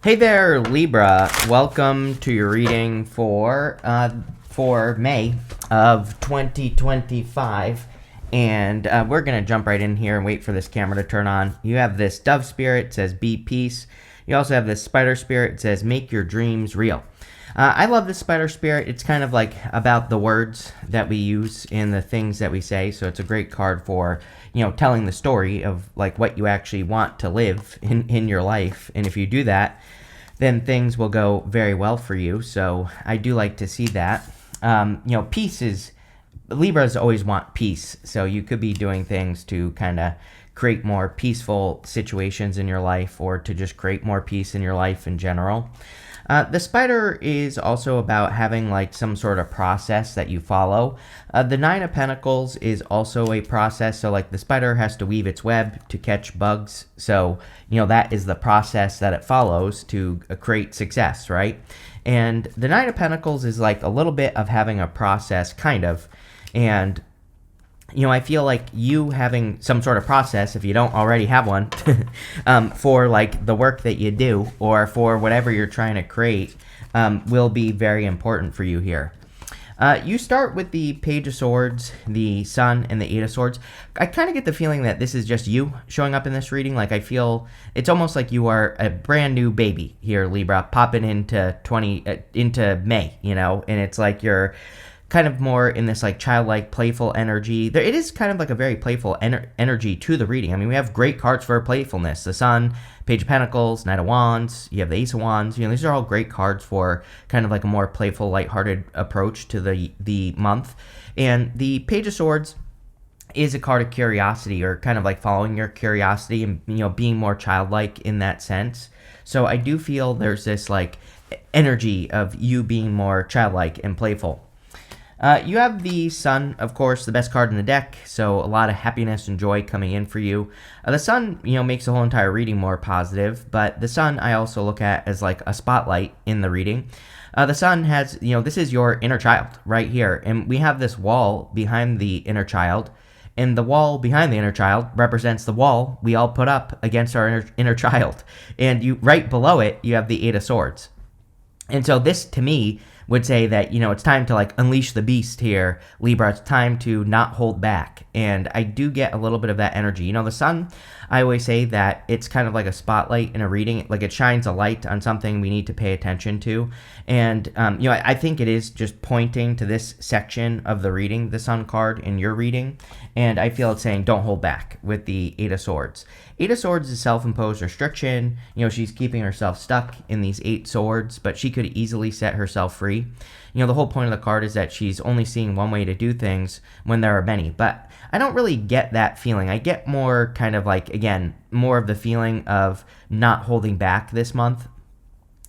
Hey there, Libra. Welcome to your reading for May of 2025. And we're going to jump right in here and wait for this camera to turn on. You have this dove spirit, it says be peace. You also have this spider spirit, it says make your dreams real. I love this spider spirit. It's kind of like about the words that we use in the things that we say. So it's a great card for, telling the story of like what you actually want to live in your life. And if you do that, then things will go very well for you. So I do like to see that. Peace is, Libras always want peace. So you could be doing things to kind of create more peaceful situations in your life or to just create more peace in your life in general. The spider is also about having like some sort of process that you follow. The Nine of Pentacles is also a process. So like the spider has to weave its web to catch bugs. So, that is the process that it follows to create success, right? And the Nine of Pentacles is like a little bit of having a process, kind of. And I feel like you having some sort of process, if you don't already have one, for like the work that you do or for whatever you're trying to create, will be very important for you here. You start with the Page of Swords, the Sun, and the Eight of Swords. I kind of get the feeling that this is just you showing up in this reading. Like I feel it's almost like you are a brand new baby here, Libra, popping into May, and it's like you're kind of more in this like childlike, playful energy. It is kind of like a very playful energy to the reading. I mean, we have great cards for playfulness. The Sun, Page of Pentacles, Knight of Wands, you have the Ace of Wands. These are all great cards for kind of like a more playful, lighthearted approach to the month. And the Page of Swords is a card of curiosity, or kind of like following your curiosity and, being more childlike in that sense. So I do feel there's this like energy of you being more childlike and playful. You have the Sun, of course, the best card in the deck, so a lot of happiness and joy coming in for you. The Sun, makes the whole entire reading more positive, but the Sun I also look at as like a spotlight in the reading. The Sun has, this is your inner child right here, and we have this wall behind the inner child, and the wall behind the inner child represents the wall we all put up against our inner child. And right below it, you have the Eight of Swords. And so this, to me, would say that, it's time to like unleash the beast here, Libra. It's time to not hold back. And I do get a little bit of that energy. The Sun, I always say that it's kind of like a spotlight in a reading. Like it shines a light on something we need to pay attention to. And, I think it is just pointing to this section of the reading, the Sun card in your reading. And I feel it's saying don't hold back with the Eight of Swords. Eight of Swords is self-imposed restriction. She's keeping herself stuck in these eight swords, but she could easily set herself free. The whole point of the card is that she's only seeing one way to do things when there are many. But I don't really get that feeling. I get more kind of like, again, more of the feeling of not holding back this month.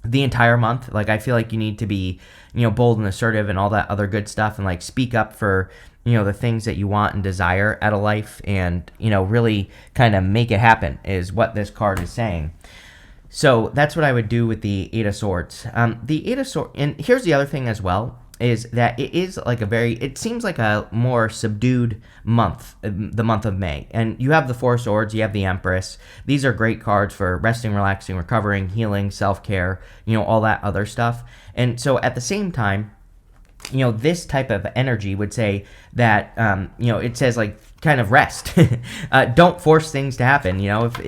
The entire month. Like I feel like you need to be, bold and assertive and all that other good stuff, and like speak up for, the things that you want and desire out of life, and, really kind of make it happen is what this card is saying. So that's what I would do with the Eight of Swords. The Eight of Swords, and here's the other thing as well, is that it is like it seems like a more subdued month, the month of May. And you have the Four of Swords, you have the Empress. These are great cards for resting, relaxing, recovering, healing, self-care, all that other stuff. And so at the same time, this type of energy would say that, it says like kind of rest. Don't force things to happen, if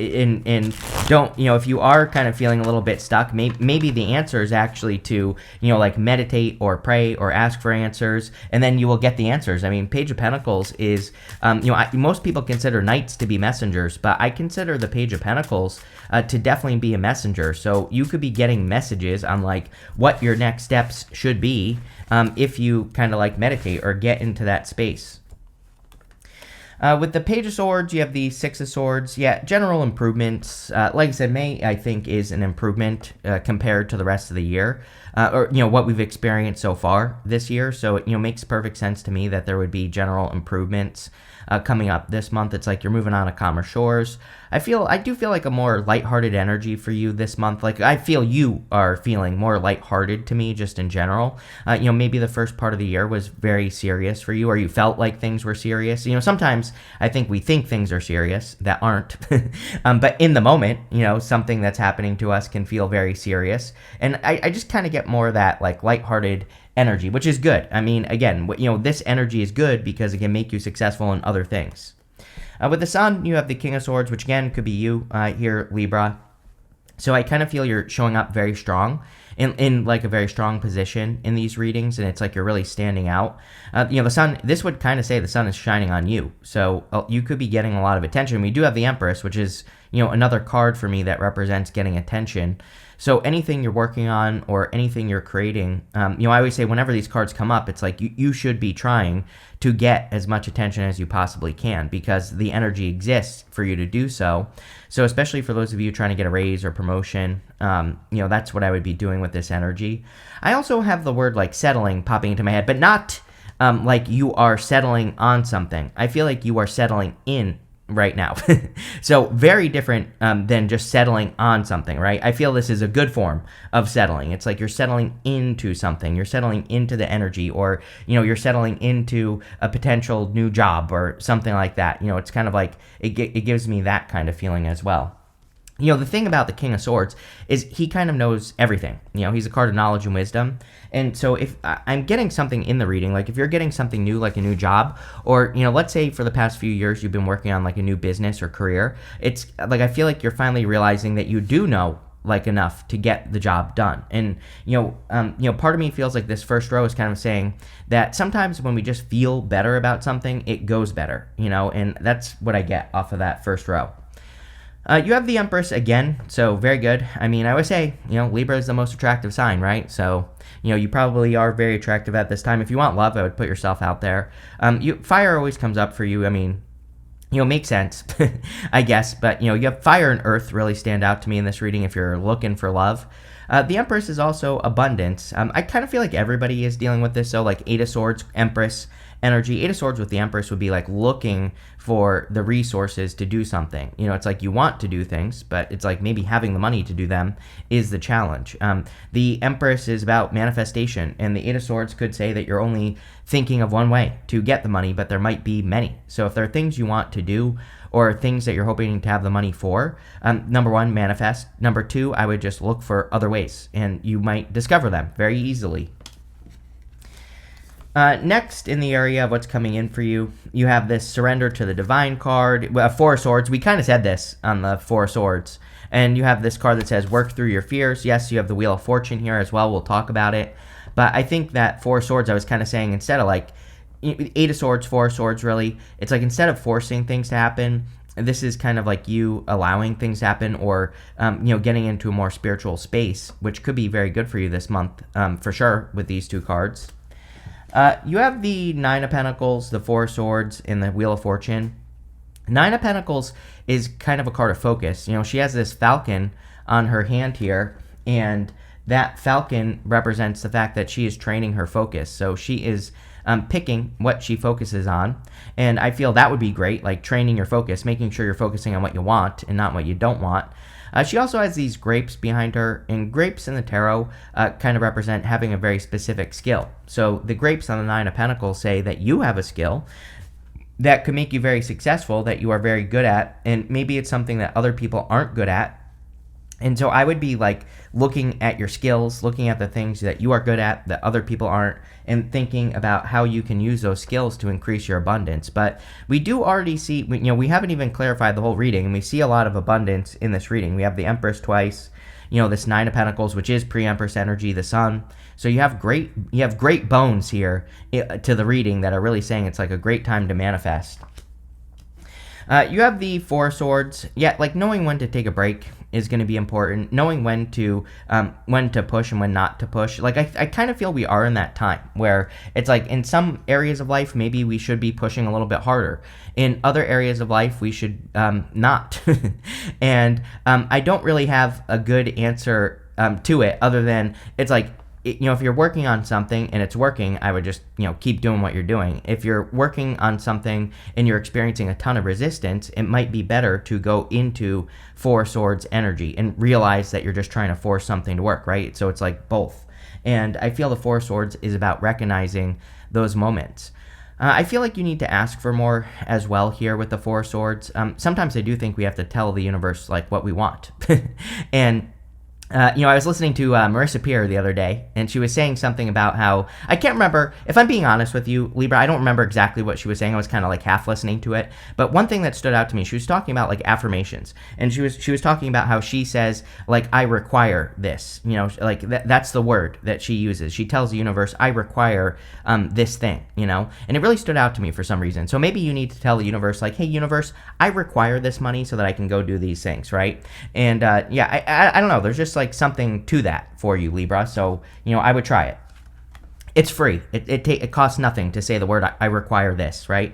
you are kind of feeling a little bit stuck, maybe the answer is actually to, like meditate or pray or ask for answers, and then you will get the answers. I mean, Page of Pentacles is, most people consider knights to be messengers, but I consider the Page of Pentacles to definitely be a messenger. So you could be getting messages on like what your next steps should be, if you kind of like meditate or get into that space. With the Page of Swords, you have the Six of Swords. Yeah, general improvements. Like I said, May, I think, is an improvement compared to the rest of the year, or, what we've experienced so far this year. So, it, makes perfect sense to me that there would be general improvements coming up this month. It's like you're moving on to calmer shores. I do feel like a more lighthearted energy for you this month. Like I feel you are feeling more lighthearted to me just in general. Maybe the first part of the year was very serious for you, or you felt like things were serious. Sometimes I think we think things are serious that aren't. But in the moment, something that's happening to us can feel very serious. And I just kind of get more of that like lighthearted energy, which is good. I mean, again, this energy is good because it can make you successful in other things. With the Sun, you have the King of Swords, which again could be you here, Libra. So I kind of feel you're showing up very strong in like a very strong position in these readings, and it's like you're really standing out. The Sun, this would kind of say the Sun is shining on you. So you could be getting a lot of attention. We do have the Empress, which is, another card for me that represents getting attention. So anything you're working on or anything you're creating, I always say whenever these cards come up, it's like you should be trying to get as much attention as you possibly can because the energy exists for you to do so. So especially for those of you trying to get a raise or promotion, that's what I would be doing with this energy. I also have the word like settling popping into my head, but not like you are settling on something. I feel like you are settling in right now. So very different than just settling on something, right? I feel this is a good form of settling. It's like you're settling into something. You're settling into the energy, or, you're settling into a potential new job or something like that. It's kind of like it gives me that kind of feeling as well. The thing about the King of Swords is he kind of knows everything. He's a card of knowledge and wisdom. And so if I'm getting something in the reading, like if you're getting something new, like a new job, or, let's say for the past few years you've been working on like a new business or career, it's like I feel like you're finally realizing that you do know like enough to get the job done. And, part of me feels like this first row is kind of saying that sometimes when we just feel better about something, it goes better, and that's what I get off of that first row. You have the Empress again, so very good. I mean, I would say, Libra is the most attractive sign, right? So, you probably are very attractive at this time. If you want love, I would put yourself out there. Fire always comes up for you. I mean, makes sense, I guess. But, you have fire and earth really stand out to me in this reading if you're looking for love. The Empress is also abundance. I kind of feel like everybody is dealing with this. So, like Eight of Swords, Empress energy. Eight of Swords with the Empress would be like looking for the resources to do something. It's like you want to do things, but it's like maybe having the money to do them is the challenge. The Empress is about manifestation, and the Eight of Swords could say that you're only thinking of one way to get the money, but there might be many. So if there are things you want to do or things that you're hoping to have the money for, number one, manifest. Number two, I would just look for other ways, and you might discover them very easily. Next, in the area of what's coming in for you, you have this Surrender to the Divine card, Four of Swords. We kind of said this on the Four of Swords. And you have this card that says Work Through Your Fears. Yes, you have the Wheel of Fortune here as well. We'll talk about it. But I think that Four of Swords, I was kind of saying, instead of like Eight of Swords, Four of Swords, really, it's like instead of forcing things to happen, this is kind of like you allowing things to happen, or getting into a more spiritual space, which could be very good for you this month, for sure, with these two cards. You have the Nine of Pentacles, the Four of Swords, and the Wheel of Fortune. Nine of Pentacles is kind of a card of focus. She has this falcon on her hand here, and that falcon represents the fact that she is training her focus. So she is picking what she focuses on, and I feel that would be great, like training your focus, making sure you're focusing on what you want and not what you don't want. She also has these grapes behind her, and grapes in the tarot kind of represent having a very specific skill. So the grapes on the Nine of Pentacles say that you have a skill that could make you very successful, that you are very good at, and maybe it's something that other people aren't good at. And so I would be like looking at your skills, looking at the things that you are good at that other people aren't, and thinking about how you can use those skills to increase your abundance. But we do already see, we haven't even clarified the whole reading, and we see a lot of abundance in this reading. We have the Empress twice, this Nine of Pentacles, which is pre-Empress energy, the Sun. So you have great bones here to the reading that are really saying it's like a great time to manifest. You have the Four of Swords. Yeah, like knowing when to take a break is going to be important. Knowing when to push and when not to push. Like I kind of feel we are in that time where it's like in some areas of life maybe we should be pushing a little bit harder. In other areas of life we should not. And I don't really have a good answer to it other than it's like if you're working on something and it's working, I would just, keep doing what you're doing. If you're working on something and you're experiencing a ton of resistance, it might be better to go into Four Swords energy and realize that you're just trying to force something to work, right? So it's like both. And I feel the Four Swords is about recognizing those moments. I feel like you need to ask for more as well here with the Four Swords. Sometimes I do think we have to tell the universe like what we want. And I was listening to Marissa Peer the other day, and she was saying something about how, I can't remember, if I'm being honest with you, Libra, I don't remember exactly what she was saying. I was kind of like half listening to it. But one thing that stood out to me, she was talking about like affirmations, and she was talking about how she says, like, I require this, like that's the word that she uses. She tells the universe, I require this thing, and it really stood out to me for some reason. So maybe you need to tell the universe, like, hey, universe, I require this money so that I can go do these things, right? And I don't know, there's just like something to that for you, Libra. So, I would try it. It's free. It costs nothing to say the word, I require this, right?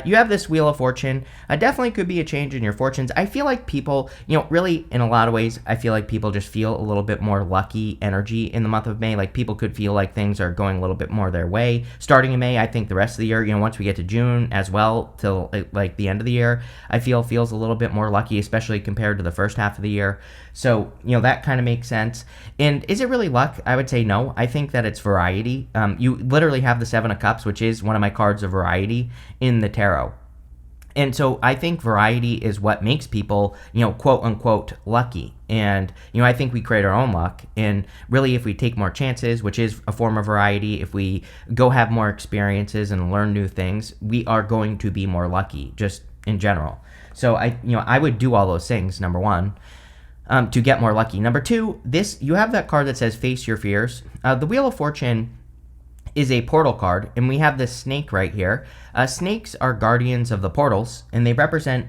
You have this Wheel of Fortune. Definitely could be a change in your fortunes. I feel like people, really in a lot of ways, I feel like people just feel a little bit more lucky energy in the month of May. Like people could feel like things are going a little bit more their way. Starting in May, I think the rest of the year, once we get to June as well, till like the end of the year, I feel feels a little bit more lucky, especially compared to the first half of the year. So, that kind of makes sense. And is it really luck? I would say no. I think that it's variety. You literally have the Seven of Cups, which is one of my cards of variety in the tarot. And so I think variety is what makes people, quote unquote, lucky. And, I think we create our own luck. And really, if we take more chances, which is a form of variety, if we go have more experiences and learn new things, we are going to be more lucky, just in general. So I would do all those things, number one. To get more lucky. Number two, you have that card that says face your fears. The Wheel of Fortune is a portal card, and we have this snake right here. Snakes are guardians of the portals, and they represent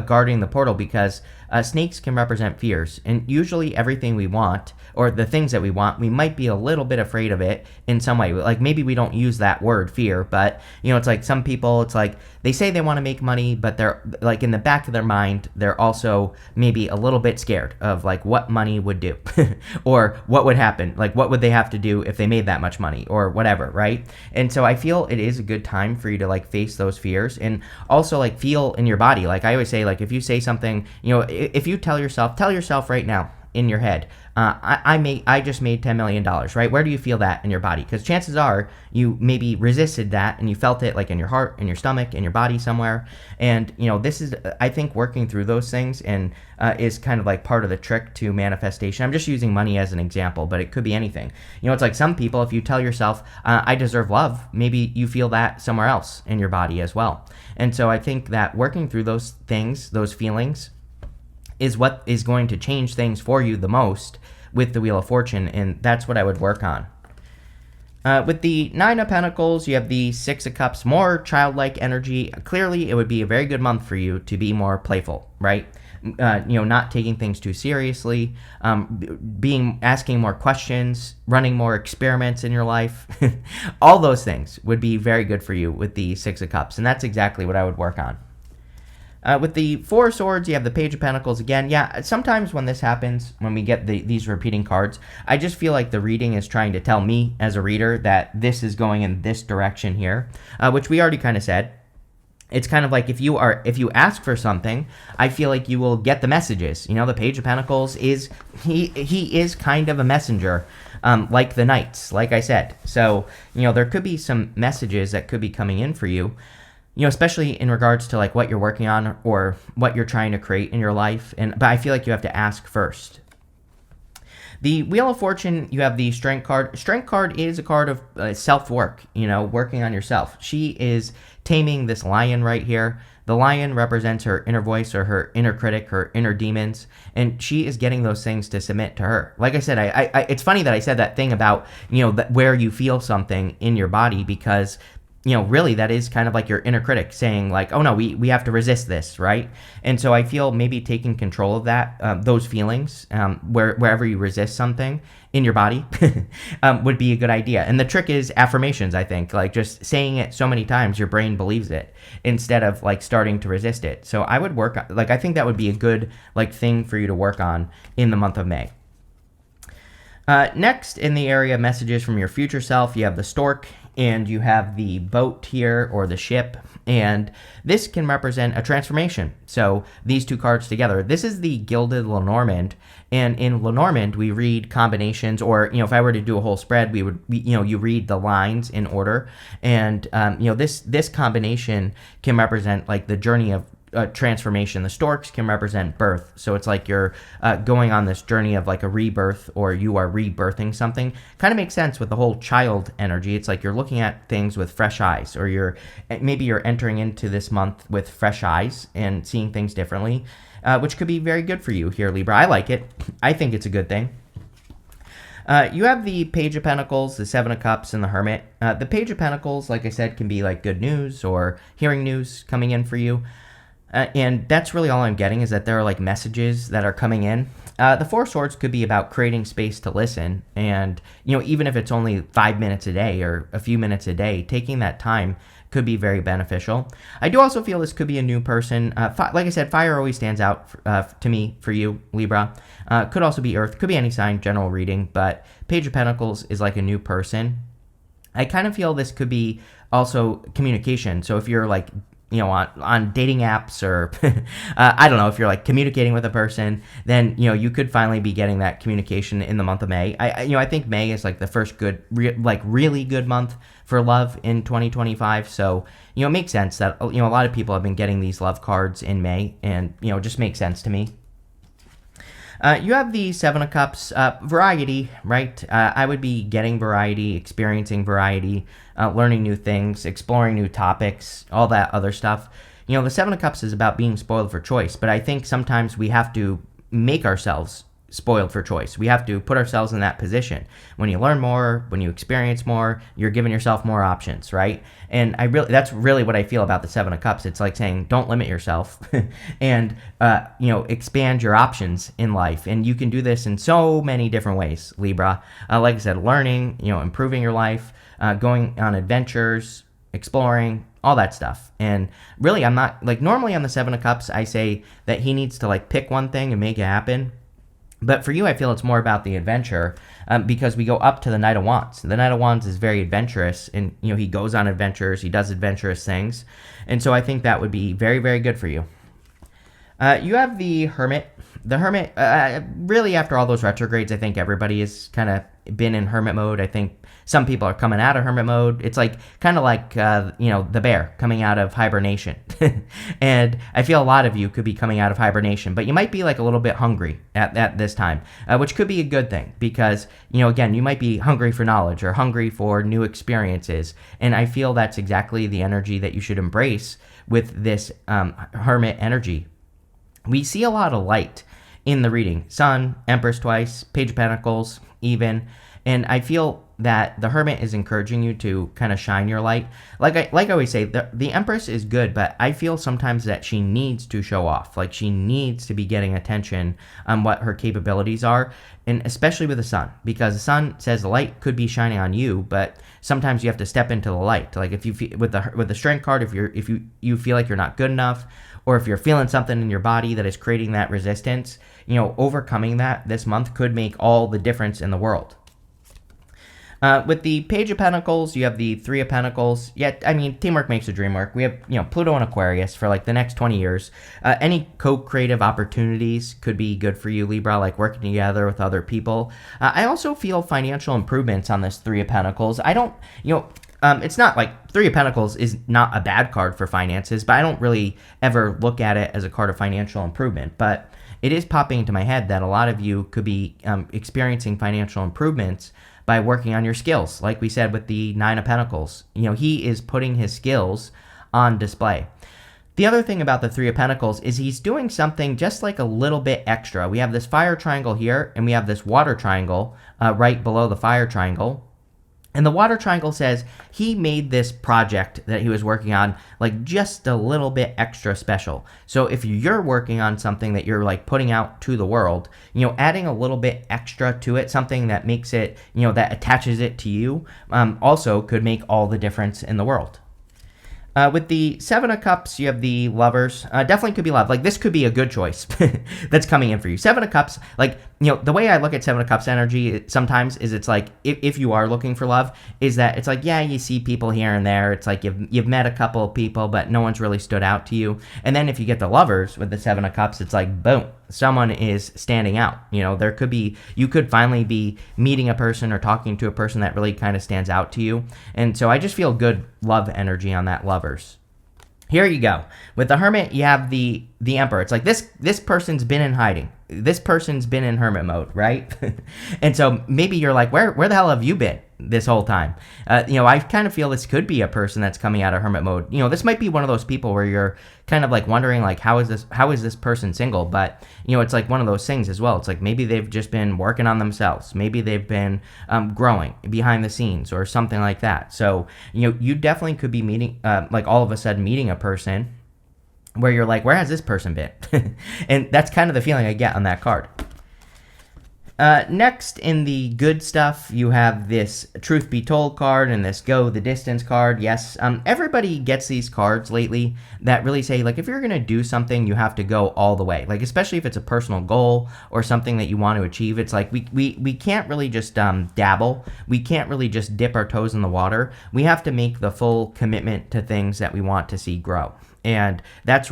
guarding the portal because snakes can represent fears. And usually everything we want, or the things that we want, we might be a little bit afraid of it in some way. Like maybe we don't use that word, fear, but it's like some people, it's like they say they want to make money, but they're like in the back of their mind, they're also maybe a little bit scared of like what money would do or what would happen. Like what would they have to do if they made that much money or whatever, right? And so I feel it is a good time for you to like face those fears and also like feel in your body. Like I always say, like if you say something, if you tell yourself right now in your head, I just made $10 million, right? Where do you feel that in your body? Because chances are you maybe resisted that and you felt it like in your heart, in your stomach, in your body somewhere. And, this is, I think, working through those things and is kind of like part of the trick to manifestation. I'm just using money as an example, but it could be anything. It's like some people, if you tell yourself, I deserve love, maybe you feel that somewhere else in your body as well. And so I think that working through those things, those feelings, is what is going to change things for you the most with the Wheel of Fortune, and that's what I would work on. With the Nine of Pentacles, you have the Six of Cups, more childlike energy. Clearly, it would be a very good month for you to be more playful, right? Not taking things too seriously, asking more questions, running more experiments in your life. All those things would be very good for you with the Six of Cups, and that's exactly what I would work on. With the Four of Swords, you have the Page of Pentacles again. Yeah, sometimes when this happens, when we get these repeating cards, I just feel like the reading is trying to tell me as a reader that this is going in this direction here, which we already kind of said. It's kind of like if you ask for something, I feel like you will get the messages. The Page of Pentacles is he is kind of a messenger, like the Knights, like I said. So there could be some messages that could be coming in for you. Especially in regards to like what you're working on or what you're trying to create in your life. But I feel like you have to ask first. The Wheel of Fortune, you have the Strength card. Strength card is a card of self-work, working on yourself. She is taming this lion right here. The lion represents her inner voice or her inner critic, her inner demons, and she is getting those things to submit to her. Like I said, I it's funny that I said that thing about, where you feel something in your body because really that is kind of like your inner critic saying like, oh no, we have to resist this, right? And so I feel maybe taking control of that, those feelings, wherever you resist something in your body would be a good idea. And the trick is affirmations, I think, like just saying it so many times, your brain believes it instead of like starting to resist it. So I would I think that would be a good like thing for you to work on in the month of May. Next, in the area messages from your future self, you have the stork and you have the boat here or the ship. And this can represent a transformation. So these two cards together. This is the Gilded Lenormand. And in Lenormand, we read combinations, or, if I were to do a whole spread, you read the lines in order. And, this combination can represent like the journey of transformation. The storks can represent birth. So it's like you're going on this journey of like a rebirth, or you are rebirthing something. Kind of makes sense with the whole child energy. It's like you're looking at things with fresh eyes, or maybe you're entering into this month with fresh eyes and seeing things differently, which could be very good for you here, Libra. I like it. I think it's a good thing. You have the Page of Pentacles, the Seven of Cups, and the Hermit. The Page of Pentacles, like I said, can be like good news or hearing news coming in for you. And that's really all I'm getting, is that there are like messages that are coming in. The Four of Swords could be about creating space to listen. And, even if it's only 5 minutes a day or a few minutes a day, taking that time could be very beneficial. I do also feel this could be a new person. Like I said, fire always stands out to me for you, Libra. Could also be earth, could be any sign, general reading. But Page of Pentacles is like a new person. I kind of feel this could be also communication. So if you're like, on dating apps, or I don't know, if you're like communicating with a person, then, you could finally be getting that communication in the month of May. I think May is like the first good, really good month for love in 2025. So, it makes sense that, a lot of people have been getting these love cards in May, and, it just makes sense to me. You have the Seven of Cups, variety, right? I would be getting variety, experiencing variety, learning new things, exploring new topics, all that other stuff. The Seven of Cups is about being spoiled for choice, but I think sometimes we have to make ourselves spoiled for choice. We have to put ourselves in that position. When you learn more, when you experience more, you're giving yourself more options, right? And that's really what I feel about the Seven of Cups. It's like saying, don't limit yourself and, expand your options in life. And you can do this in so many different ways, Libra. Like I said, learning, improving your life, going on adventures, exploring, all that stuff. And really, I'm not, like, normally on the Seven of Cups, I say that he needs to like pick one thing and make it happen. But for you, I feel it's more about the adventure, because we go up to the Knight of Wands. The Knight of Wands is very adventurous, and, he goes on adventures, he does adventurous things. And so I think that would be very, very good for you. You have the Hermit. The Hermit, really after all those retrogrades, I think everybody has kind of been in Hermit mode. I think some people are coming out of Hermit mode. It's like kind of like, the bear coming out of hibernation. And I feel a lot of you could be coming out of hibernation, but you might be like a little bit hungry at this time, which could be a good thing because, again, you might be hungry for knowledge or hungry for new experiences. And I feel that's exactly the energy that you should embrace with this Hermit energy. We see a lot of light in the reading. Sun, Empress twice, Page of Pentacles, even. And I feel that the Hermit is encouraging you to kind of shine your light. Like I always say, the Empress is good, but I feel sometimes that she needs to show off. Like she needs to be getting attention on what her capabilities are, and especially with the Sun, because the Sun says the light could be shining on you, but sometimes you have to step into the light. Like if you feel, with the Strength card, if you feel like you're not good enough, or if you're feeling something in your body that is creating that resistance, overcoming that this month could make all the difference in the world. With the Page of Pentacles, you have the Three of Pentacles. Teamwork makes the dream work. We have, Pluto and Aquarius for like the next 20 years. Any co-creative opportunities could be good for you, Libra, like working together with other people. I also feel financial improvements on this Three of Pentacles. I don't, it's not like Three of Pentacles is not a bad card for finances, but I don't really ever look at it as a card of financial improvement. But it is popping into my head that a lot of you could be experiencing financial improvements by working on your skills. Like we said with the Nine of Pentacles, he is putting his skills on display. The other thing about the Three of Pentacles is he's doing something just like a little bit extra. We have this fire triangle here, and we have this water triangle right below the fire triangle. And the water triangle says he made this project that he was working on like just a little bit extra special. So if you're working on something that you're like putting out to the world, adding a little bit extra to it, something that makes it, that attaches it to you, also could make all the difference in the world. With the Seven of Cups, you have the Lovers. Definitely could be love. Like, this could be a good choice that's coming in for you. Seven of Cups, like, the way I look at Seven of Cups energy sometimes is it's like if you are looking for love, is that it's like, yeah, you see people here and there. It's like you've met a couple of people, but no one's really stood out to you. And then if you get the lovers with the Seven of Cups, it's like, boom, someone is standing out. You could finally be meeting a person or talking to a person that really kind of stands out to you. And so I just feel good love energy on that lovers. Here you go. With the Hermit, you have the Emperor. It's like this person's been in hiding. This person's been in hermit mode, right? And so maybe you're like, where the hell have you been this whole time? I kind of feel this could be a person that's coming out of hermit mode. This might be one of those people where you're kind of like wondering, like, how is this person single? But it's like one of those things as well. It's like maybe they've just been working on themselves. Maybe they've been growing behind the scenes or something like that. So you definitely could be meeting, like all of a sudden meeting a person where you're like, where has this person been? And that's kind of the feeling I get on that card. Next, in the good stuff, you have this Truth Be Told card and this Go the Distance card. Yes, everybody gets these cards lately that really say, like, if you're going to do something, you have to go all the way. Like, especially if it's a personal goal or something that you want to achieve. It's like we can't really just dabble. We can't really just dip our toes in the water. We have to make the full commitment to things that we want to see grow. And that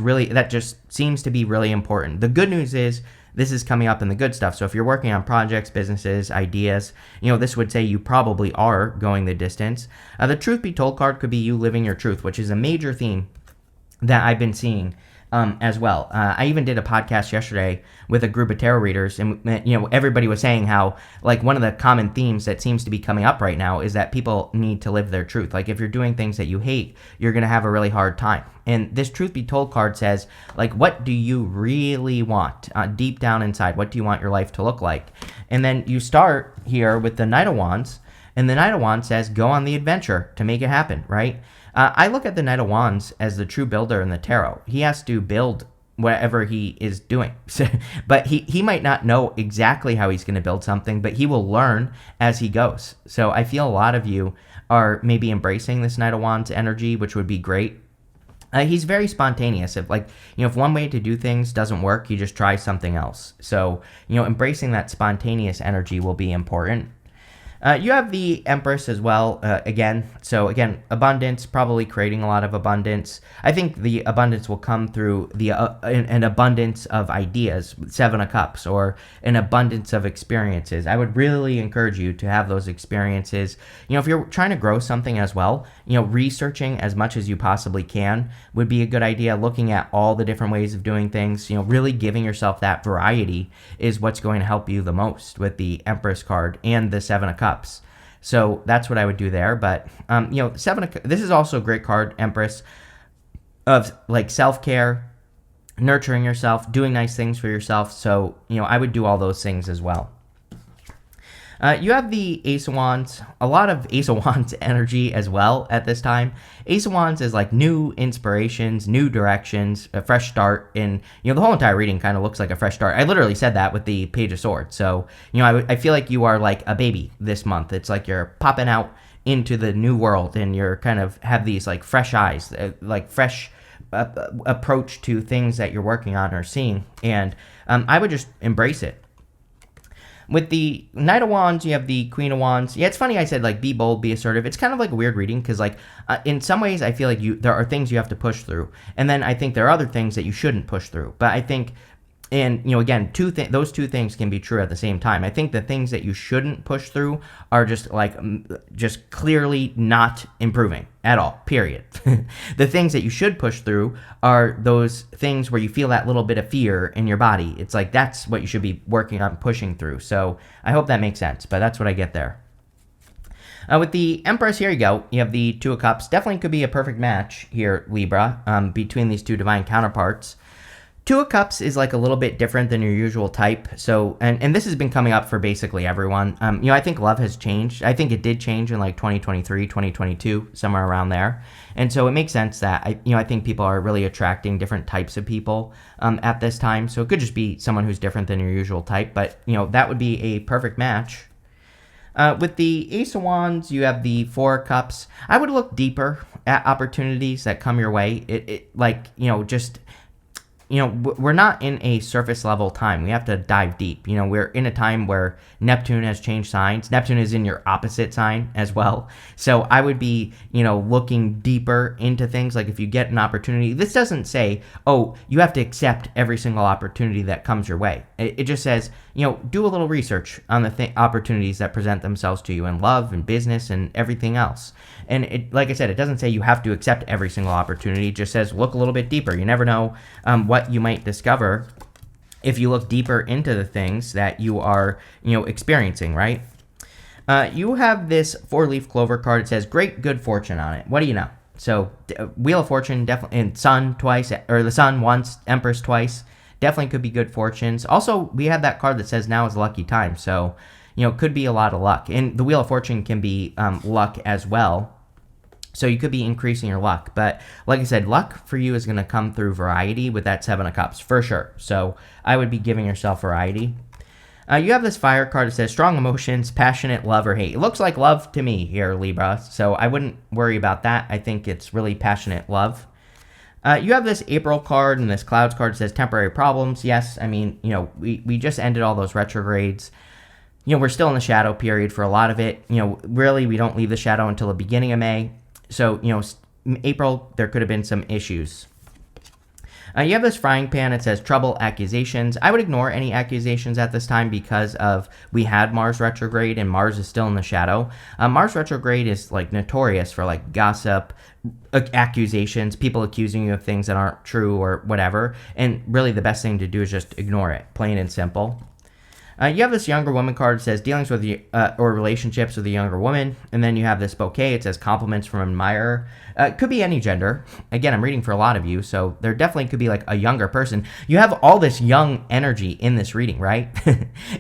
just seems to be really important. The good news is this is coming up in the good stuff. So if you're working on projects, businesses, ideas, this would say you probably are going the distance. The Truth Be Told card could be you living your truth, which is a major theme that I've been seeing as well. I even did a podcast yesterday with a group of tarot readers, and everybody was saying how, like, one of the common themes that seems to be coming up right now is that people need to live their truth. Like, if you're doing things that you hate, you're going to have a really hard time. And this Truth Be Told card says, like, what do you really want deep down inside? What do you want your life to look like? And then you start here with the Knight of Wands, and the Knight of Wands says, go on the adventure to make it happen, right? I look at the Knight of Wands as the true builder in the tarot. He has to build whatever he is doing. But he might not know exactly how he's going to build something, but he will learn as he goes. So I feel a lot of you are maybe embracing this Knight of Wands energy, which would be great. He's very spontaneous. If one way to do things doesn't work, you just try something else. So, embracing that spontaneous energy will be important. You have the Empress as well, again. So again, abundance, probably creating a lot of abundance. I think the abundance will come through an abundance of ideas, Seven of Cups, or an abundance of experiences. I would really encourage you to have those experiences. If you're trying to grow something as well, researching as much as you possibly can would be a good idea. Looking at all the different ways of doing things, really giving yourself that variety is what's going to help you the most with the Empress card and the Seven of Cups. So that's what I would do there. But, this is also a great card, Empress, of like self-care, nurturing yourself, doing nice things for yourself. So, I would do all those things as well. You have the Ace of Wands, a lot of Ace of Wands energy as well at this time. Ace of Wands is like new inspirations, new directions, a fresh start. And, the whole entire reading kind of looks like a fresh start. I literally said that with the Page of Swords. So, I feel like you are like a baby this month. It's like you're popping out into the new world and you're kind of have these like fresh eyes, like fresh approach to things that you're working on or seeing. And I would just embrace it. With the Knight of Wands, you have the Queen of Wands. Yeah, it's funny I said, like, be bold, be assertive. It's kind of like a weird reading because, like, in some ways I feel like there are things you have to push through. And then I think there are other things that you shouldn't push through. But I think, and, again, those two things can be true at the same time. I think the things that you shouldn't push through are just clearly not improving at all, period. The things that you should push through are those things where you feel that little bit of fear in your body. It's like that's what you should be working on pushing through. So I hope that makes sense, but that's what I get there. With the Empress, here you go. You have the Two of Cups. Definitely could be a perfect match here, Libra, between these two divine counterparts. Two of Cups is like a little bit different than your usual type. So, and this has been coming up for basically everyone. I think love has changed. I think it did change in like 2023, 2022, somewhere around there. And so it makes sense that I think people are really attracting different types of people at this time. So it could just be someone who's different than your usual type, but that would be a perfect match. With the Ace of Wands, you have the Four of Cups. I would look deeper at opportunities that come your way. we're not in a surface level time. We have to dive deep. We're in a time where Neptune has changed signs. Neptune is in your opposite sign as well. So I would be, looking deeper into things. Like if you get an opportunity, this doesn't say, oh, you have to accept every single opportunity that comes your way. It just says, do a little research on the opportunities that present themselves to you in love and business and everything else. And like I said, it doesn't say you have to accept every single opportunity. It just says look a little bit deeper. You never know what you might discover if you look deeper into the things that you are, experiencing, right? You have this 4-leaf clover card. It says great good fortune on it. What do you know? So Wheel of Fortune, definitely, and Sun twice, or the Sun once, Empress twice, definitely could be good fortunes. Also, we have that card that says now is lucky time. So, it could be a lot of luck. And the Wheel of Fortune can be luck as well. So you could be increasing your luck. But like I said, luck for you is going to come through variety with that 7 of Cups, for sure. So I would be giving yourself variety. You have this fire card that says strong emotions, passionate love or hate. It looks like love to me here, Libra. So I wouldn't worry about that. I think it's really passionate love. You have this April card and this clouds card that says temporary problems. Yes, I mean, we just ended all those retrogrades. We're still in the shadow period for a lot of it. Really, we don't leave the shadow until the beginning of May. So, April, there could have been some issues. You have this frying pan. It says trouble, accusations. I would ignore any accusations at this time because we had Mars retrograde and Mars is still in the shadow. Mars retrograde is notorious for gossip, accusations, people accusing you of things that aren't true or whatever. And really the best thing to do is just ignore it, plain and simple. You have this younger woman card that says dealings with or relationships with a younger woman. And then you have this bouquet. It says compliments from an admirer. It could be any gender. Again, I'm reading for a lot of you, so there definitely could be a younger person. You have all this young energy in this reading, right?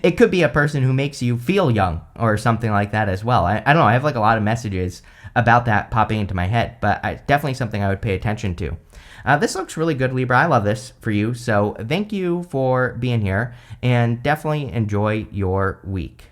It could be a person who makes you feel young or something like that as well. I don't know. I have a lot of messages about that popping into my head, but definitely something I would pay attention to. This looks really good, Libra. I love this for you. So thank you for being here and definitely enjoy your week.